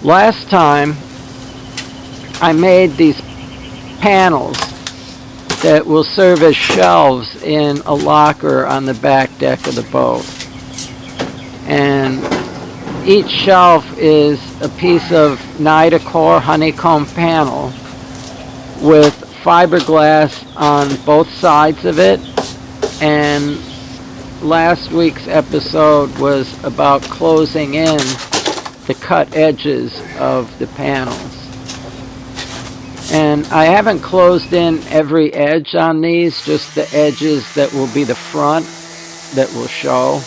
Last time I made these panels that will serve as shelves in a locker on the back deck of the boat. And each shelf is a piece of Nidacore honeycomb panel with fiberglass on both sides of it. And last week's episode was about closing in the cut edges of the panels. And I haven't closed in every edge on these, just the edges that will be the front that will show.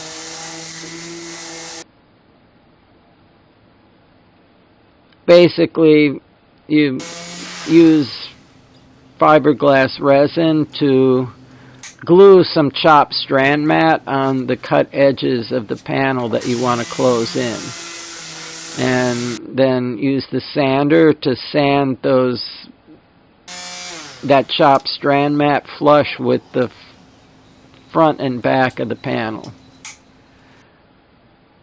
Basically, you use fiberglass resin to glue some chopped strand mat on the cut edges of the panel that you want to close in. And then use the sander to sand that chopped strand mat flush with the front and back of the panel.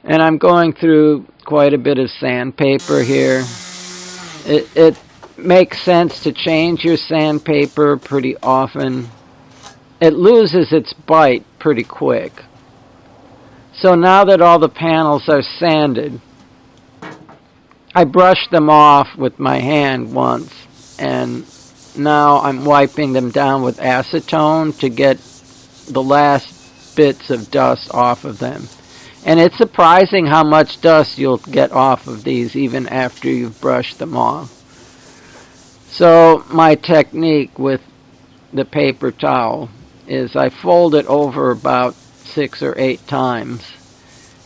And I'm going through quite a bit of sandpaper here. It makes sense to change your sandpaper pretty often. It loses its bite pretty quick. So now that all the panels are sanded, I brushed them off with my hand once, and now I'm wiping them down with acetone to get the last bits of dust off of them. And it's surprising how much dust you'll get off of these even after you've brushed them off. So my technique with the paper towel is I fold it over about 6 or 8 times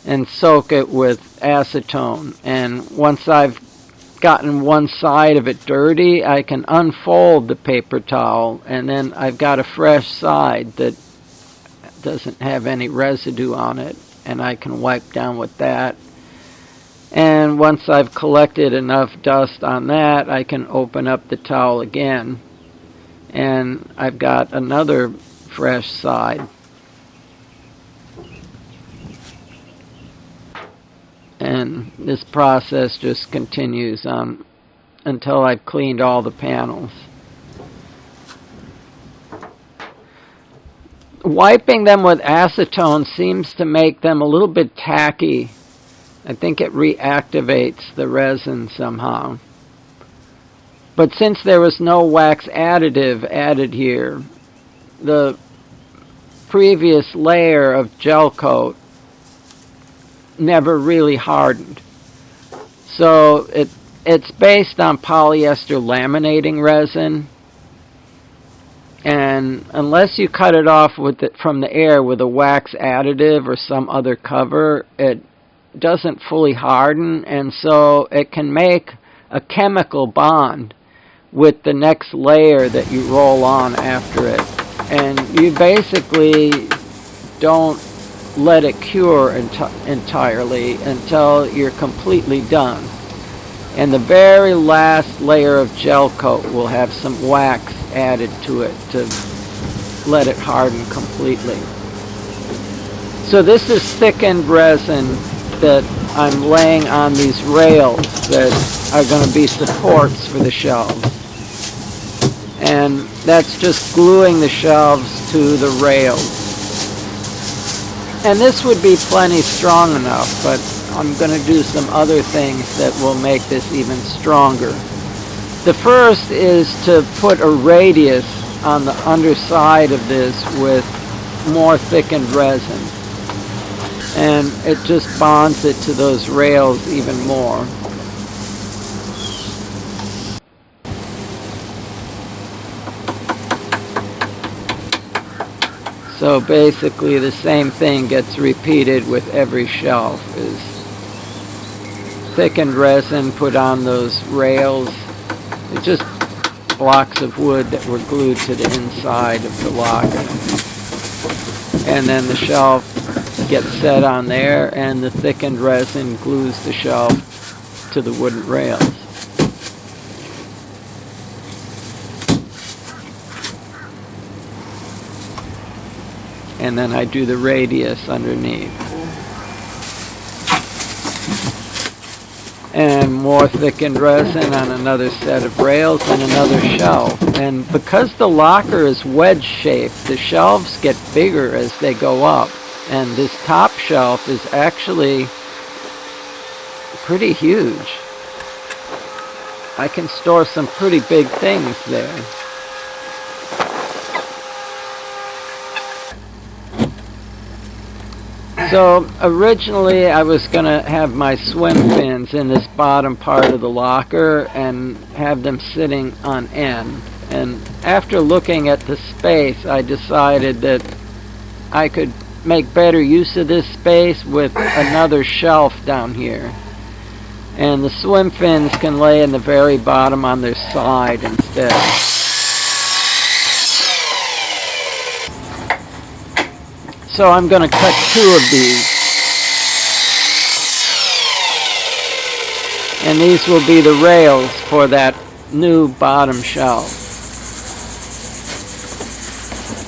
and soak it with acetone. And once I've gotten one side of it dirty, I can unfold the paper towel, and then I've got a fresh side that doesn't have any residue on it, and I can wipe down with that. And once I've collected enough dust on that, I can open up the towel again, and I've got another fresh side. And this process just continues on until I've cleaned all the panels. Wiping them with acetone seems to make them a little bit tacky. I think it reactivates the resin somehow. But since there was no wax additive added here, the previous layer of Gelcoat never really hardened. So it's based on polyester laminating resin, and unless you cut it off from the air with a wax additive or some other cover, it doesn't fully harden, and so it can make a chemical bond with the next layer that you roll on after it. And you basically don't let it cure entirely until you're completely done. And the very last layer of Gelcoat will have some wax added to it to let it harden completely. So this is thickened resin that I'm laying on these rails that are going to be supports for the shelves. And that's just gluing the shelves to the rails. And this would be plenty strong enough, but I'm going to do some other things that will make this even stronger. The first is to put a radius on the underside of this with more thickened resin. And it just bonds it to those rails even more. So basically the same thing gets repeated with every shelf, is thickened resin put on those rails. It's just blocks of wood that were glued to the inside of the locker. And then the shelf gets set on there, and the thickened resin glues the shelf to the wooden rails. And then I do the radius underneath. and more thickened resin on another set of rails and another shelf. And because the locker is wedge shaped, the shelves get bigger as they go up, and this top shelf is actually pretty huge. I can store some pretty big things there. So originally I was going to have my swim fins in this bottom part of the locker and have them sitting on end. And after looking at the space, I decided that I could make better use of this space with another shelf down here. And the swim fins can lay in the very bottom on their side instead. So I'm going to cut 2 of these. And these will be the rails for that new bottom shelf.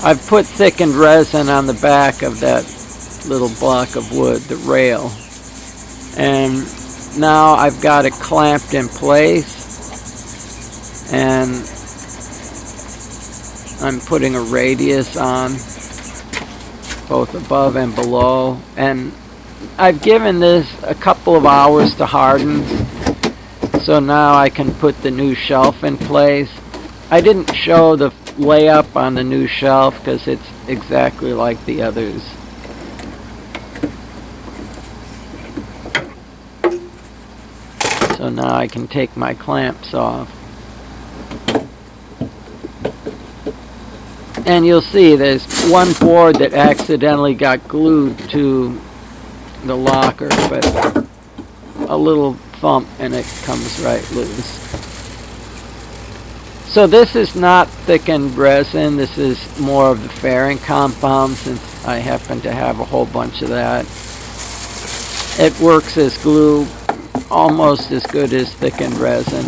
I've put thickened resin on the back of that little block of wood, the rail. And now I've got it clamped in place. And I'm putting a radius on, both above and below, and I've given this a couple of hours to harden, so now I can put the new shelf in place. I didn't show the layup on the new shelf because it's exactly like the others. So now I can take my clamps off. And you'll see there's one board that accidentally got glued to the locker, but a little thump and it comes right loose. So this is not thickened resin, this is more of the fairing compound, since I happen to have a whole bunch of that. It works as glue, almost as good as thickened resin,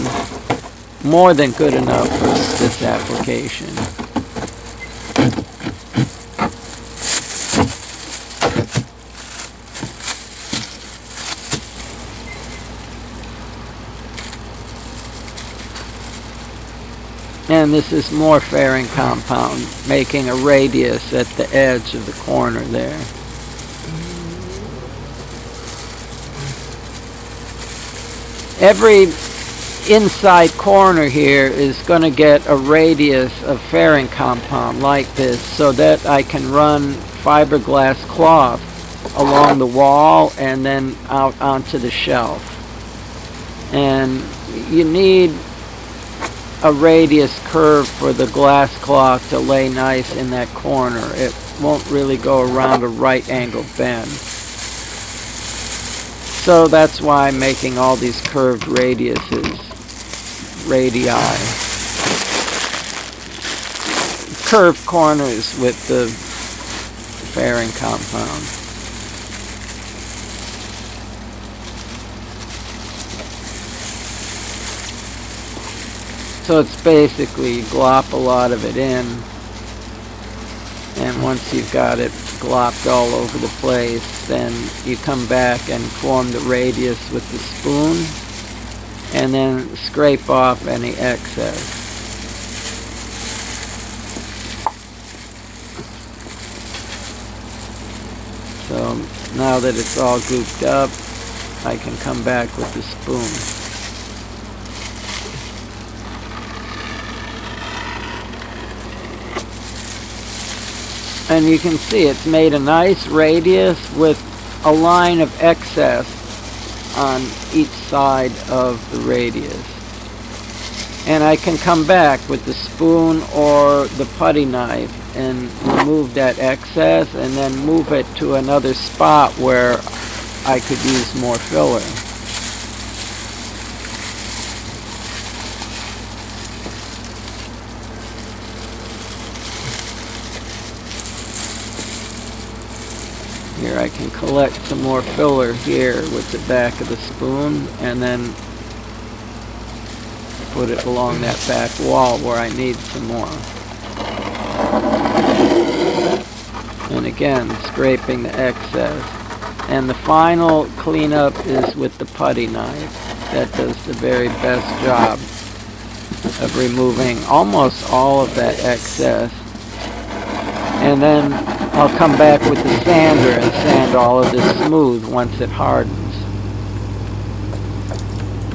more than good enough for this application. And this is more fairing compound, making a radius at the edge of the corner there. Every inside corner here is going to get a radius of fairing compound like this, so that I can run fiberglass cloth along the wall and then out onto the shelf. And you need a radius curve for the glass cloth to lay nice in that corner. It won't really go around a right angle bend. So that's why I'm making all these curved radiuses, radii. Curved corners with the fairing compound. So it's basically, you glop a lot of it in, and once you've got it glopped all over the place, then you come back and form the radius with the spoon, and then scrape off any excess. So now that it's all gooped up, I can come back with the spoon. And you can see it's made a nice radius with a line of excess on each side of the radius. And I can come back with the spoon or the putty knife and remove that excess and then move it to another spot where I could use more filler. Here I can collect some more filler here with the back of the spoon and then put it along that back wall where I need some more. And again, scraping the excess. And the final cleanup is with the putty knife. That does the very best job of removing almost all of that excess. And then I'll come back with the sander and sand all of this smooth once it hardens.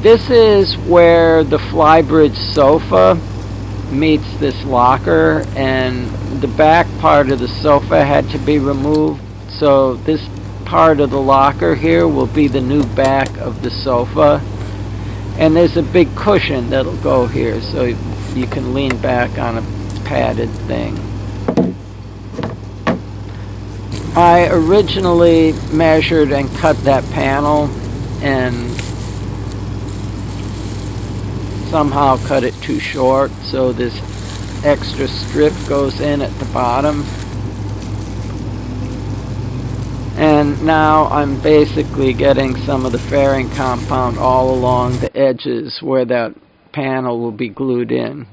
This is where the flybridge sofa meets this locker, and the back part of the sofa had to be removed, so this part of the locker here will be the new back of the sofa. And there's a big cushion that'll go here, so you can lean back on a padded thing. I originally measured and cut that panel and somehow cut it too short, so this extra strip goes in at the bottom. And now I'm basically getting some of the fairing compound all along the edges where that panel will be glued in.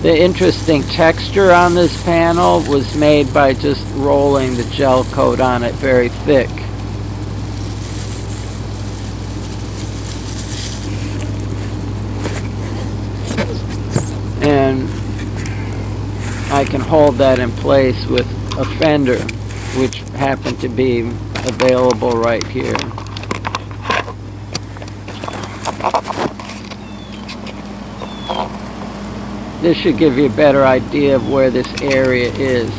The interesting texture on this panel was made by just rolling the gel coat on it very thick. And I can hold that in place with a fender, which happened to be available right here. This should give you a better idea of where this area is.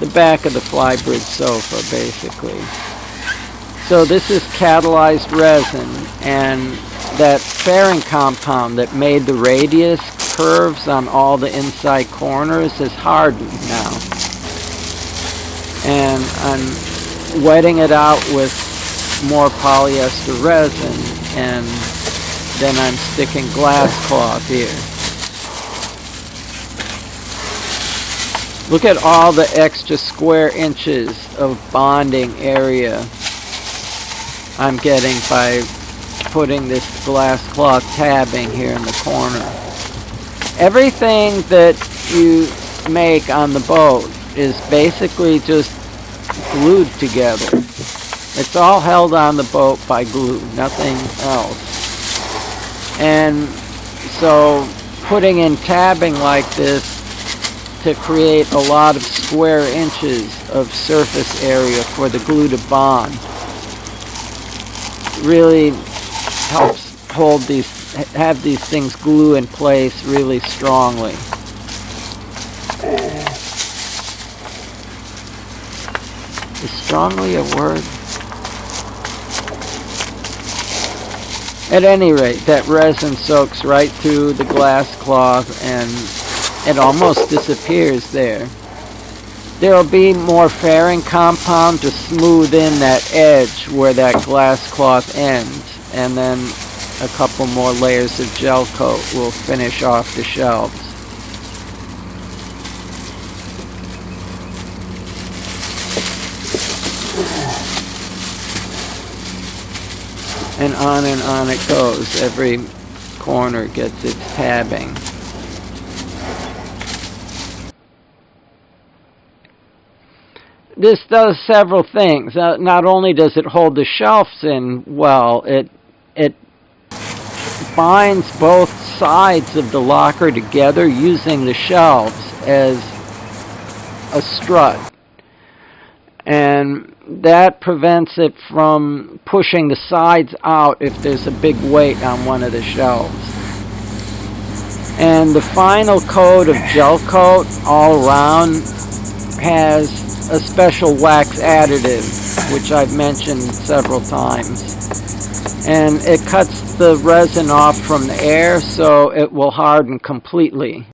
The back of the flybridge sofa, basically. So this is catalyzed resin, and that fairing compound that made the radius curves on all the inside corners is hardened now. And I'm wetting it out with more polyester resin, and then I'm sticking glasscloth here. Look at all the extra square inches of bonding area I'm getting by putting this glasscloth tabbing here in the corner. Everything that you make on the boat is basically just glued together. It's all held on the boat by glue, nothing else. And so putting in tabbing like this to create a lot of square inches of surface area for the glue to bond really helps have these things glue in place really strongly. Is strongly a word? At any rate, that resin soaks right through the glass cloth and it almost disappears there. There will be more fairing compound to smooth in that edge where that glass cloth ends, and then a couple more layers of gel coat will finish off the shelves. And on it goes. Every corner gets its tabbing. This does several things. Not only does it hold the shelves in well, it binds both sides of the locker together using the shelves as a strut. And that prevents it from pushing the sides out if there's a big weight on one of the shelves. And the final coat of gel coat all around has a special wax additive, which I've mentioned several times. And it cuts the resin off from the air so it will harden completely.